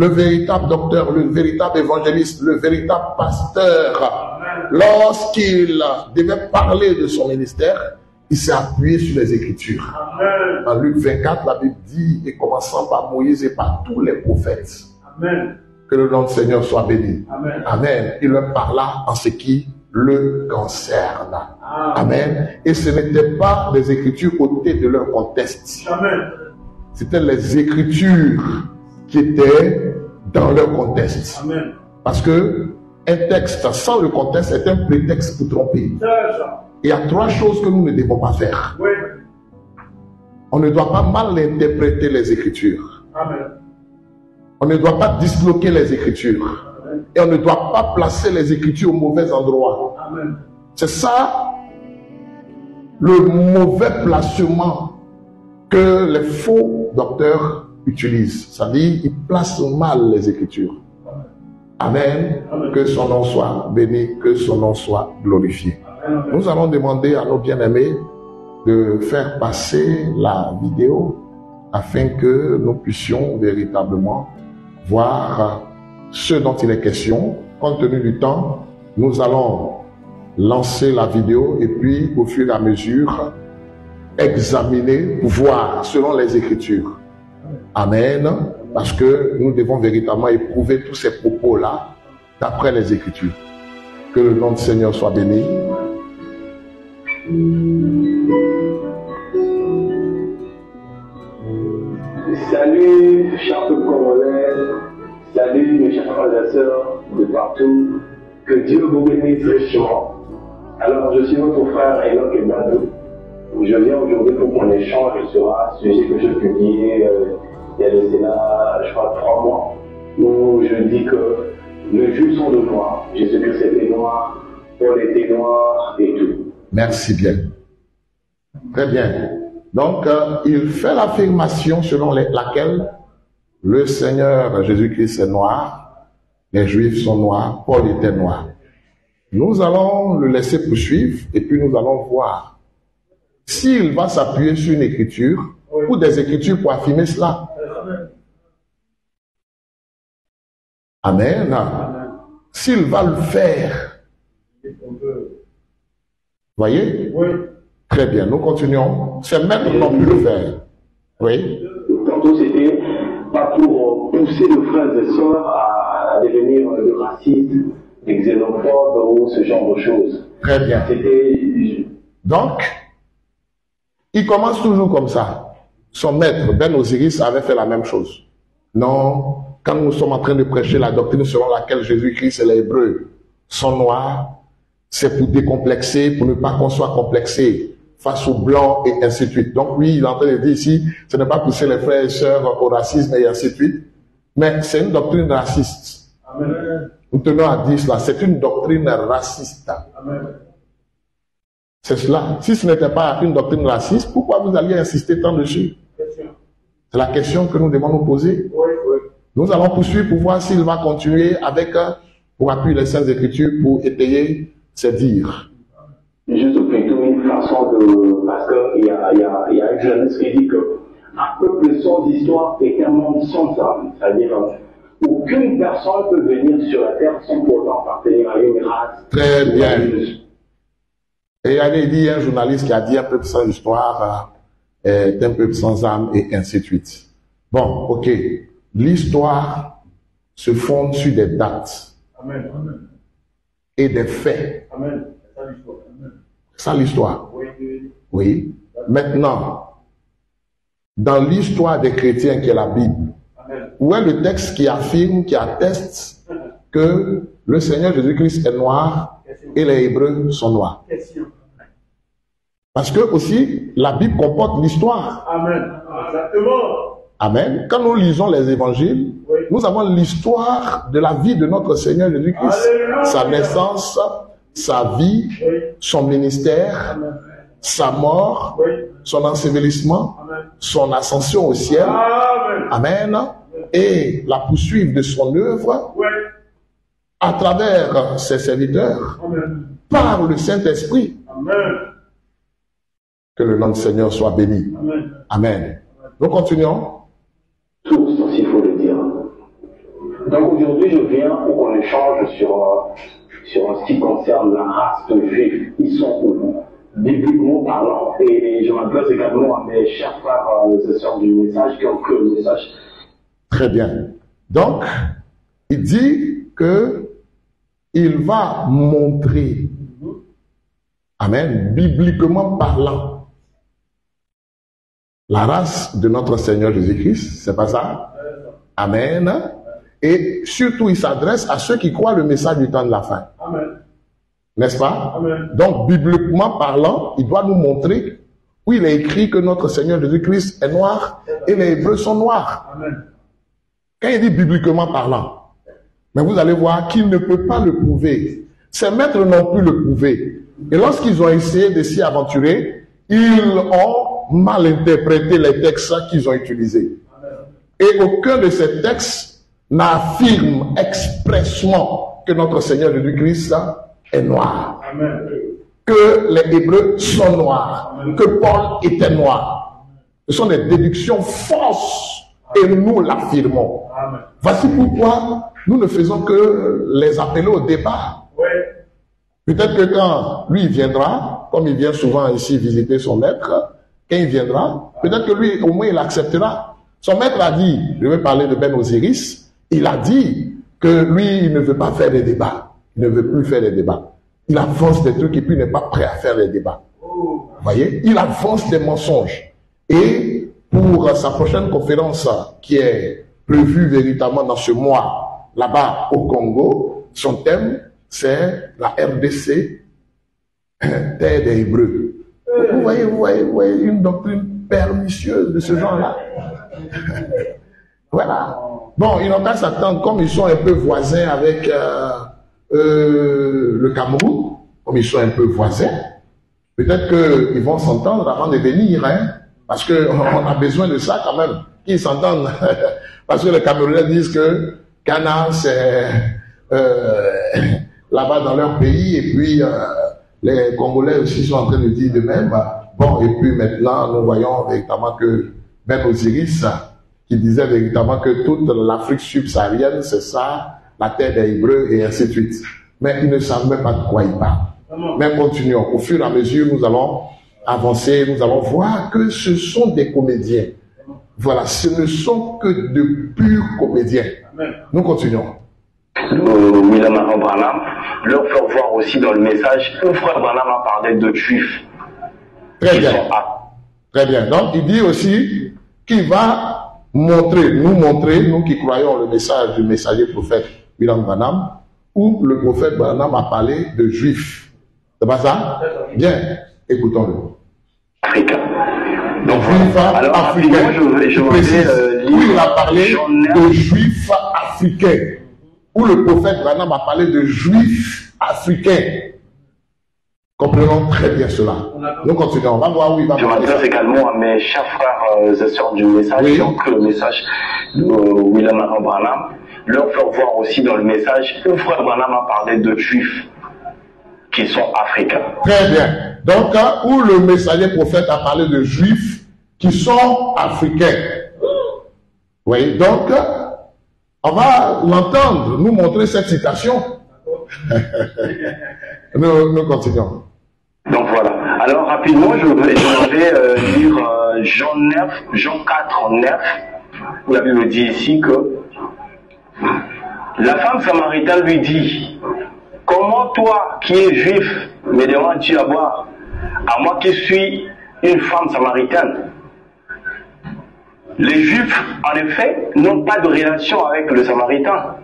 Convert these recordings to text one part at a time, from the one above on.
le véritable docteur, le véritable évangéliste, le véritable pasteur, lorsqu'il devait parler de son ministère, il s'est appuyé sur les Écritures. Amen. En Luc 24, la Bible dit, et commençant par Moïse et par tous les prophètes, Amen. Que le nom du Seigneur soit béni. Amen. Amen. Il leur parla en ce qui le concerne. Amen. Et ce n'était pas des Écritures ôtées de leur contexte. Amen. C'était les Écritures qui étaient dans leur contexte. Amen. Parce que un texte sans le contexte est un prétexte pour tromper. Il y a trois choses que nous ne devons pas faire. Oui. On ne doit pas mal interpréter les Écritures. Amen. On ne doit pas disloquer les Écritures. Amen. Et on ne doit pas placer les Écritures au mauvais endroit. Amen. C'est ça le mauvais placement que les faux docteurs utilisent. C'est-à-dire, ils placent mal les Écritures. Amen. Amen. Que son nom soit béni, que son nom soit glorifié. Amen. Nous allons demander à nos bien-aimés de faire passer la vidéo afin que nous puissions véritablement voir ce dont il est question. Compte tenu du temps, nous allons lancer la vidéo et puis au fur et à mesure examiner, voir selon les Écritures. Amen. Parce que nous devons véritablement éprouver tous ces propos-là d'après les Écritures. Que le nom du Seigneur soit béni. Salut, chers peuples congolais. Salut, mes chers frères et sœurs de partout. Que Dieu vous bénisse richement. Alors, je suis votre frère Enoch Ebadou. Je viens aujourd'hui pour qu'on échange sur un sujet que je publiais il y a de cela, je crois, 3 mois, où je dis que les Juifs sont de noirs, Jésus-Christ était noir, Paul était noir et tout. Merci bien. Très bien. Donc, il fait l'affirmation selon laquelle le Seigneur Jésus-Christ est noir, les Juifs sont noirs, Paul était noir. Nous allons le laisser poursuivre et puis nous allons voir s'il va s'appuyer sur une écriture ou des écritures pour affirmer cela. Amen. S'il va le faire. Voyez? Oui. Très bien, nous continuons. C'est même non plus le faire. Oui. Tantôt, c'était pas pour pousser nos frères et sœurs à devenir racistes, xénophobes ou ce genre de choses. Très bien. Donc, il commence toujours comme ça. Son maître, Ben Osiris, avait fait la même chose. Non, quand nous sommes en train de prêcher la doctrine selon laquelle Jésus-Christ et les Hébreux sont noirs, c'est pour décomplexer, pour ne pas qu'on soit complexé face aux blancs et ainsi de suite. Donc oui, il est en train de dire ici, ce n'est pas pousser les frères et sœurs au racisme et ainsi de suite, mais c'est une doctrine raciste. Amen. Nous tenons à dire cela, c'est une doctrine raciste. Amen. C'est cela. Si ce n'était pas une doctrine raciste, pourquoi vous alliez insister tant dessus? C'est la question que nous devons nous poser. Oui, oui. Nous allons poursuivre pour voir s'il va continuer avec, pour appuyer les Saintes Écritures, pour étayer ses dires. Juste plutôt une façon de... Parce qu'il y a un jeune qui dit que un peuple sans histoire est un monde sans âme. C'est-à-dire aucune personne peut venir sur la terre sans pour autant appartenir à une race. Très bien. Et il y a un journaliste qui a dit un peuple sans histoire est un peuple sans âme et ainsi de suite. Bon, ok. L'histoire se fonde sur des dates. Amen. Et des faits. Amen. C'est ça l'histoire. Oui, oui. Oui. Maintenant, dans l'histoire des chrétiens qui est la Bible, amen, où est le texte qui affirme, qui atteste que le Seigneur Jésus-Christ est noir et les Hébreux sont noirs? Parce que aussi, la Bible comporte l'histoire. Amen. Exactement. Amen. Quand nous lisons les évangiles, oui, nous avons l'histoire de la vie de notre Seigneur Jésus-Christ. Sa naissance, sa vie, oui, son ministère, amen, sa mort, oui, son ensevelissement, amen, son ascension au ciel. Amen. Amen. Et la poursuite de son œuvre, oui, à travers ses serviteurs, amen, par le Saint-Esprit. Amen. Que le nom du Seigneur soit béni. Amen. Amen. Nous continuons. Tous, s'il faut le dire. aujourd'hui, je viens pour qu'on échange sur ce qui concerne la race de juifs. Ils sont où? Bibliquement parlant, et je m'adresse également à mes chers frères et sœurs du message qui ont cru le message. Très bien. Donc, il dit que il va montrer, amen, bibliquement parlant, la race de notre Seigneur Jésus-Christ, c'est pas ça? Amen. Et surtout, il s'adresse à ceux qui croient le message du temps de la fin. Amen. N'est-ce pas? Amen. Donc, bibliquement parlant, il doit nous montrer où il est écrit que notre Seigneur Jésus-Christ est noir et les Hébreux sont noirs. Amen. Quand il dit bibliquement parlant, mais vous allez voir qu'il ne peut pas le prouver. Ses maîtres n'ont pu le prouver. Et lorsqu'ils ont essayé de s'y aventurer, ils ont mal interprété les textes qu'ils ont utilisés. Et aucun de ces textes n'affirme expressement que notre Seigneur Jésus-Christ est noir. Amen. Que les Hébreux sont noirs. Que Paul était noir. Ce sont des déductions fausses. Et nous l'affirmons. Amen. Voici pourquoi nous ne faisons que les appeler au débat. Oui. Peut-être que quand lui viendra, comme il vient souvent ici visiter son maître, quand il viendra, peut-être que lui, au moins, il acceptera. Son maître a dit, je vais parler de Ben Osiris, il a dit que lui, il ne veut pas faire des débats. Il ne veut plus faire des débats. Il avance des trucs et puis il n'est pas prêt à faire des débats. Vous voyez? Il avance des mensonges. Et pour sa prochaine conférence qui est prévue véritablement dans ce mois, là-bas au Congo, son thème, c'est la RDC, terre des Hébreux. Vous voyez une doctrine pernicieuse de ce genre-là. Voilà. Bon, ils n'ont qu'à s'attendre, comme ils sont un peu voisins avec le Cameroun, comme ils sont un peu voisins, peut-être qu'ils vont s'entendre avant de venir, hein, parce qu'on a besoin de ça quand même, qu'ils s'entendent. Parce que les Camerounais disent que Ghana, c'est là-bas dans leur pays, et puis les Congolais aussi sont en train de dire de même. Bon, et puis maintenant, nous voyons véritablement que Ben Osiris, qui disait véritablement que toute l'Afrique subsaharienne, c'est ça, la terre des Hébreux, et ainsi de suite. Mais ils ne savent même pas de quoi ils parlent. Mais continuons. Au fur et à mesure, nous allons avancer, nous allons voir que ce sont des comédiens. Voilà, ce ne sont que de purs comédiens. Nous continuons. William Branham leur faire voir aussi dans le message où frère Branham a parlé de juifs. Très bien. Très bien. Donc, il dit aussi qu'il va montrer, nous qui croyons le message du messager prophète William Branham, où le prophète Branham a parlé de juifs. C'est pas ça? Bien. Écoutons-le. Africain. Donc, juifs africains. Je vais où il a parlé de juifs africains. Où le prophète Branham a parlé de juifs africains. Comprenons très bien cela. Nous continuons. On va voir où il va parler. Je m'adresse également à mes chers frères et sœurs du message qui ont cru le message de William Branham. Leur faire voir aussi dans le message où frère Branham a parlé de juifs qui sont africains. Très bien. Donc, où le messager prophète a parlé de juifs qui sont africains. Oui, donc, on va l'entendre, nous montrer cette citation. nous continuons. Donc voilà. Alors rapidement, je vais lire Jean 4, 9, où la Bible dit ici que la femme samaritaine lui dit: comment toi qui es juif me demandes-tu à boire, à moi qui suis une femme samaritaine? Les juifs, en effet, n'ont pas de relation avec le samaritain.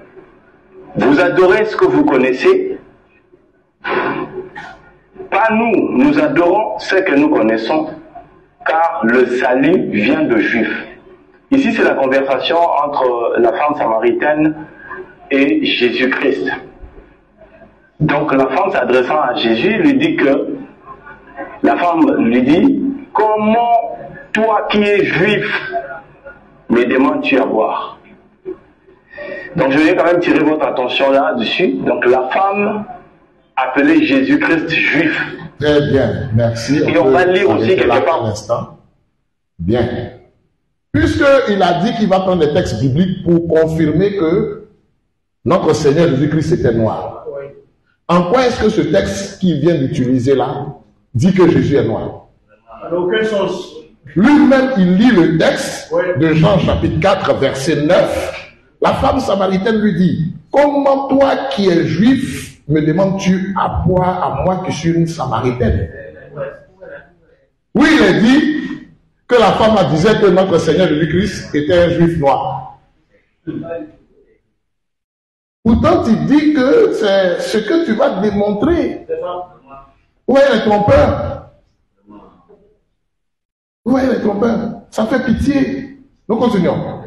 Vous adorez ce que vous connaissez. Pas nous, nous adorons ce que nous connaissons, car le salut vient de juifs. Ici, c'est la conversation entre la femme samaritaine et Jésus-Christ. Donc la femme s'adressant à Jésus lui dit que, la femme lui dit: comment toi qui es juif me demandes-tu à boire? Donc je vais quand même tirer votre attention là-dessus. Donc la femme appelée Jésus-Christ juif. Très bien, merci. Et on va lire aussi quelque part. Un instant. Bien. Puisqu'il a dit qu'il va prendre des textes bibliques pour confirmer que Notre Seigneur Jésus-Christ était noir. En quoi est-ce que ce texte qu'il vient d'utiliser là dit que Jésus est noir? Ça n'a aucun sens. Lui-même, il lit le texte de Jean chapitre 4, verset 9. La femme samaritaine lui dit, comment toi qui es juif, me demandes-tu à moi qui suis une samaritaine? Oui, il est dit que la femme disait que notre Seigneur Jésus-Christ était un juif noir. Pourtant, tu dis que c'est ce que tu vas démontrer. Où est le trompeur? Où est le trompeur? Ça fait pitié. Nous continuons.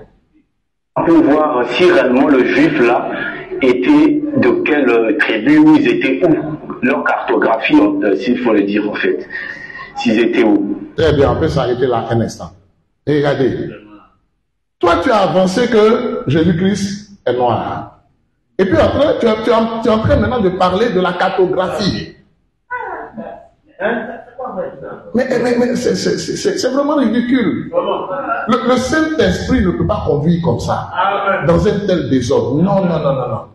On peut voir si réellement le juif là était de quelle tribu, où ils étaient où, leur cartographie, s'il faut le dire en fait. S'ils étaient où. Très bien, on peut s'arrêter là un instant. Et regardez. Toi, tu as avancé que Jésus-Christ est noir. Et puis après, tu es en train maintenant de parler de la cartographie. Mais c'est vraiment ridicule. Le Saint-Esprit ne peut pas conduire comme ça, dans un tel désordre. Non, non, non, non, non.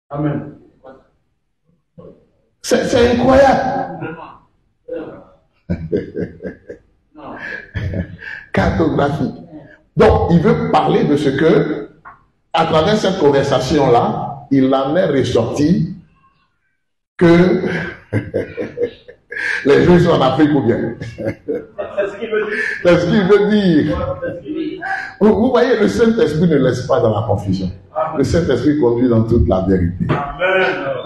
Amen. C'est incroyable. Cartographie. Donc, il veut parler de ce que, à travers cette conversation-là, il en est ressorti que les Juifs sont en Afrique ou bien. C'est ce qu'il veut dire. C'est ce qu'il veut dire. Vous voyez, le Saint-Esprit ne laisse pas dans la confusion. Le Saint-Esprit conduit dans toute la vérité.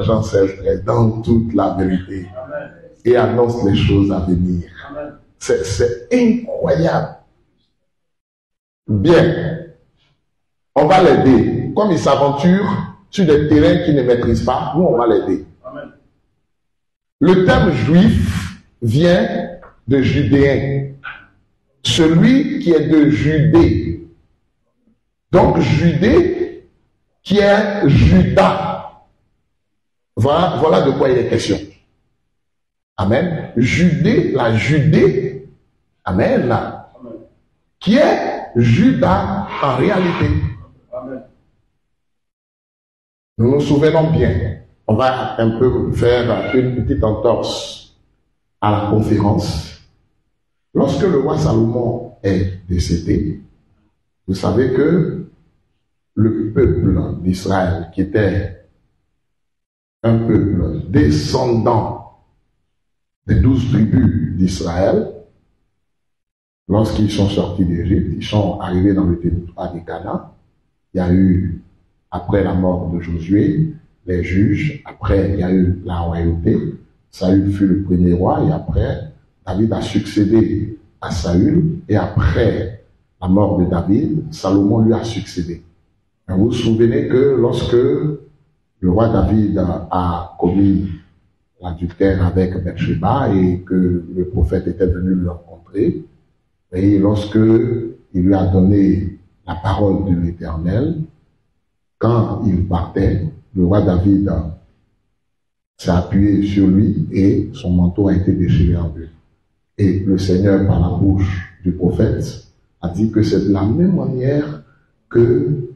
Jean 16, dans toute la vérité. Et annonce les choses à venir. C'est incroyable. Bien. On va l'aider. Comme il s'aventure sur des terrains qu'il ne maîtrise pas, nous, on va l'aider. Le terme juif vient de judéen. Celui qui est de Judée. Donc, Judée, qui est Judas. Voilà de quoi il est question. Amen. Judée, la Judée. Amen. Qui est Judas en réalité. Amen. Nous nous souvenons bien. On va un peu faire une petite entorse à la conférence. Lorsque le roi Salomon est décédé, vous savez que le peuple d'Israël, qui était un peuple descendant des 12 tribus d'Israël, lorsqu'ils sont sortis d'Égypte, ils sont arrivés dans le territoire du Canaan. Il y a eu, après la mort de Josué, les juges, après il y a eu la royauté, Saül fut le premier roi, et après David a succédé à Saül, et après la mort de David, Salomon lui a succédé. Et vous vous souvenez que lorsque le roi David a commis l'adultère avec Bathsheba et que le prophète était venu le rencontrer, et lorsque il lui a donné la parole de l'Éternel, quand il partait, le roi David s'est appuyé sur lui et son manteau a été déchiré en deux. Et le Seigneur, par la bouche du prophète, a dit que c'est de la même manière que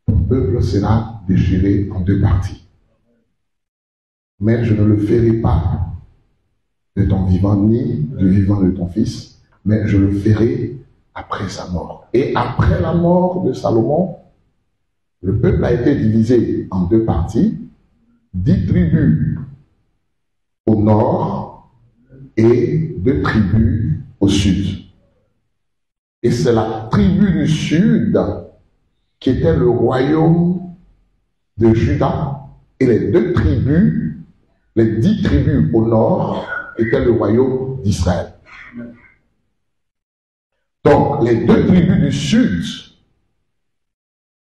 ton peuple sera déchiré en deux parties. Mais je ne le ferai pas de ton vivant ni du vivant de ton fils, mais je le ferai après sa mort. Et après la mort de Salomon, le peuple a été divisé en deux parties, 10 tribus au nord et 2 tribus au sud. Et c'est la tribu du sud qui était le royaume de Juda, et les 2 tribus, les 10 tribus au nord, étaient le royaume d'Israël. Donc, les 2 tribus du sud,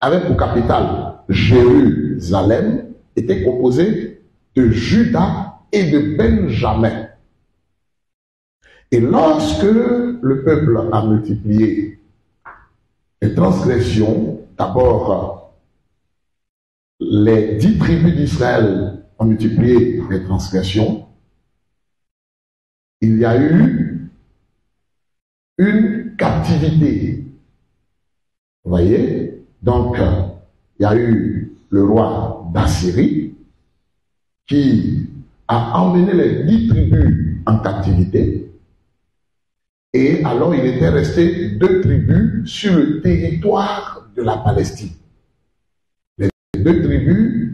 avec pour capitale Jérusalem, étaient composées de Juda et de Benjamin. Et lorsque le peuple a multiplié les transgressions, d'abord les 10 tribus d'Israël ont multiplié les transgressions, il y a eu une captivité. Vous voyez? Donc, il y a eu le roi d'Assyrie qui a emmené les 10 tribus en captivité. Et alors, il était resté 2 tribus sur le territoire de la Palestine. Les 2 tribus,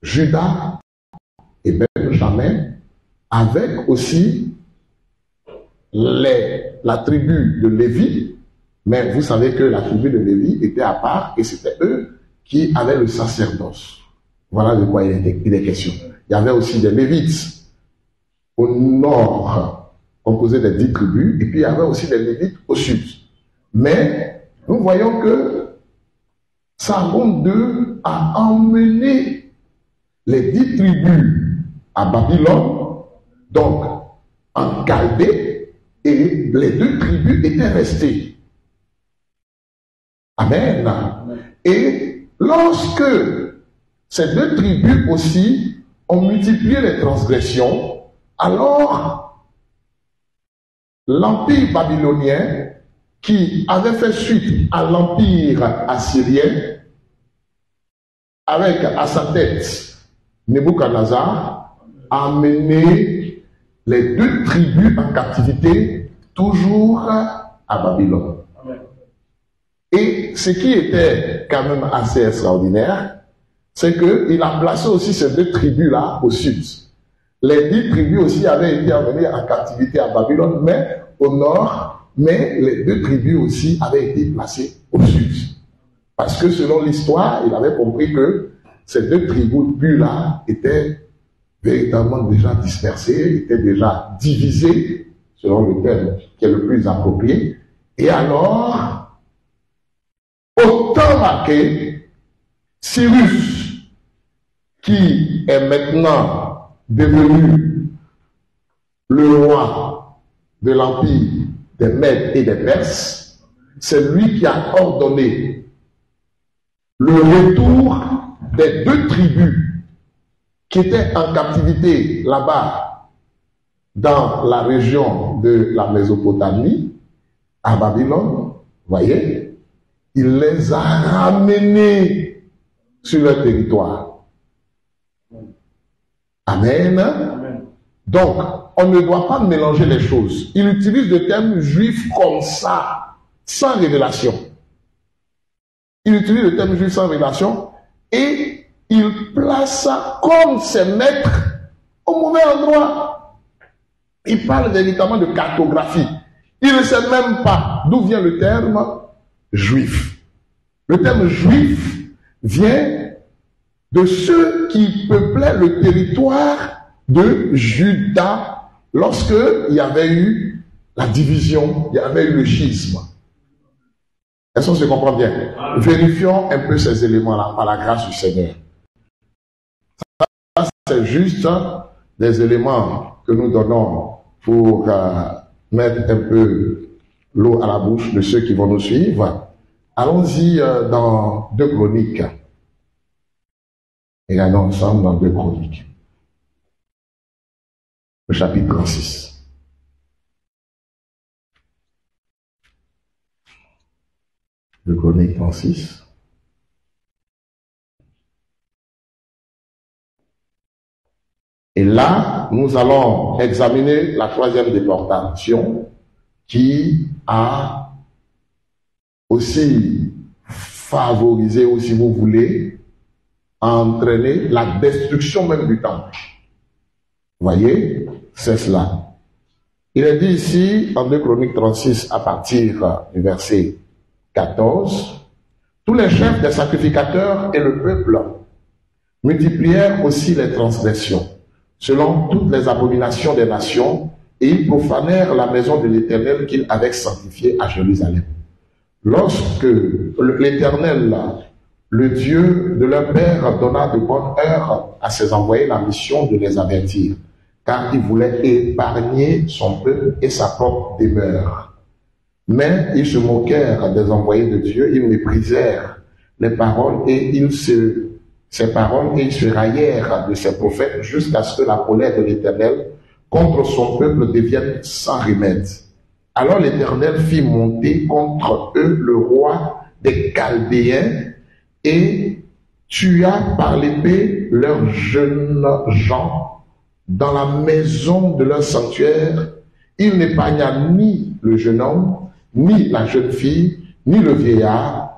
Juda et Benjamin, avec aussi la tribu de Lévi. Mais vous savez que la tribu de Lévi était à part et c'était eux qui avaient le sacerdoce. Voilà de quoi il est question. Il y avait aussi des Lévites au nord, composés des 10 tribus, et puis il y avait aussi des Lévites au sud. Mais nous voyons que Sargon II a emmené les 10 tribus à Babylone, donc en Chaldée, et les 2 tribus étaient restées. Amen. Et lorsque ces 2 tribus aussi ont multiplié les transgressions, alors l'empire babylonien, qui avait fait suite à l'empire assyrien, avec à sa tête Nebuchadnezzar, a amené les 2 tribus en captivité, toujours à Babylone. Et ce qui était quand même assez extraordinaire, c'est qu'il a placé aussi ces 2 tribus-là au sud. Les 10 tribus aussi avaient été amenées en captivité à Babylone, mais au nord, mais les 2 tribus aussi avaient été placées au sud. Parce que selon l'histoire, il avait compris que ces 2 tribus-là étaient véritablement déjà dispersées, étaient déjà divisées, selon le terme qui est le plus approprié. Et alors, au temps marqué, Cyrus, qui est maintenant devenu le roi de l'empire des Mèdes et des Perses, c'est lui qui a ordonné le retour des 2 tribus qui étaient en captivité là-bas dans la région de la Mésopotamie, à Babylone. Voyez, il les a ramenés sur leur territoire. Amen. Amen. Donc, on ne doit pas mélanger les choses. Il utilise le terme juif comme ça, sans révélation. Il utilise le terme juif sans révélation et il place ça comme ses maîtres au mauvais endroit. Il parle véritablement de cartographie. Il ne sait même pas d'où vient le terme juif. Le terme juif vient de ceux qui peuplaient le territoire de Juda lorsque il y avait eu la division, il y avait eu le schisme. Est-ce qu'on se comprend bien? Vérifions un peu ces éléments-là par la grâce du Seigneur. Ça, c'est juste des éléments que nous donnons pour mettre un peu l'eau à la bouche de ceux qui vont nous suivre. Allons-y dans 2 Chroniques. Regardons ensemble dans 2 Chroniques. Le chapitre 36. De Chroniques 36. Et là, nous allons examiner la 3e déportation qui a aussi favorisé, ou si vous voulez, entraîné la destruction même du temple. Vous voyez, c'est cela. Il est dit ici, en 2 Chroniques 36, à partir du verset 14, tous les chefs des sacrificateurs et le peuple multiplièrent aussi les transgressions, selon toutes les abominations des nations, et ils profanèrent la maison de l'Éternel qu'ils avaient sanctifiée à Jérusalem. Lorsque l'Éternel, le Dieu de leur père, donna de bonne heure à ses envoyés la mission de les avertir, car il voulait épargner son peuple et sa propre demeure. Mais ils se moquèrent des envoyés de Dieu, ils méprisèrent les paroles et ces paroles et ils se raillèrent de ses prophètes jusqu'à ce que la colère de l'Éternel contre son peuple devienne sans remède. Alors l'Éternel fit monter contre eux le roi des Chaldéens et tu as par l'épée leurs jeunes gens dans la maison de leur sanctuaire. Il n'épargna ni le jeune homme, ni la jeune fille, ni le vieillard,